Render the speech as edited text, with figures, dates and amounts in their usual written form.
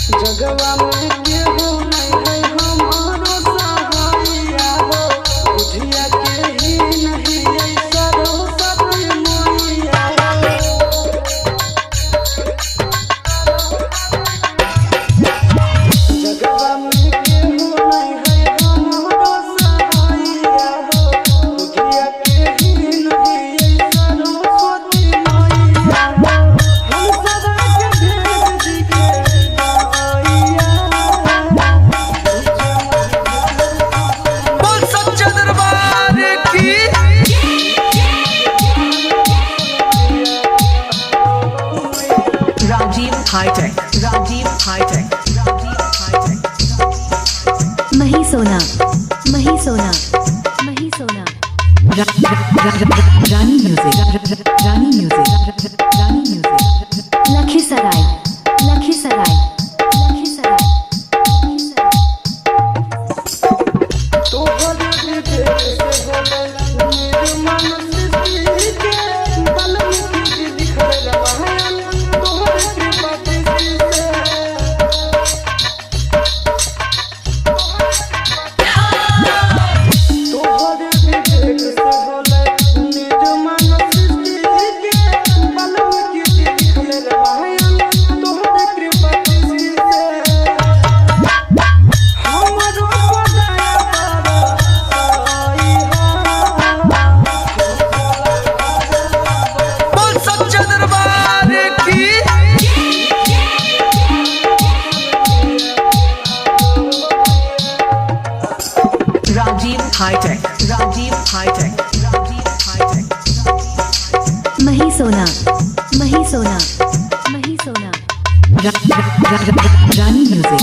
जगवा में केहू नहीं है हमारो सहाइया हो, बुझिया के ही नहीं है सरस्वती मैया हो। जगवा में केहू नहीं है हमारो सहाइया हो, बुझिया के ही नहीं है सरस्वती मैया हो। हम सदा के भेज दिखे बोल सच्चा दरबार की। Rajeev hitech, Rajeev hitech, Rajeev hitech. Mahi Sona, Mahi Sona, Mahi Sona. Rani music, Rani music, Rani music. Lakhisarai, Lakhisarai, Lakhisarai, Lakhisarai. तोहरे विदेश से होले निर्मल सृष्टि के, वाल्मीकि जी लिखल रामायण तोहरे कृपा दृष्टि से। तोहरे विदेश से होले निर्मल सृष्टि के, वाल्मीकि जी लिखल रामायण तोहरे कृपा दृष्टि से। हमरो बनाया बोल सच्चा दरबार की। Rajeev hitech, Rajeev hitech, Rajeev hitech. Mahi Sona, Mahi Sona, Mahi Sona. Rani music,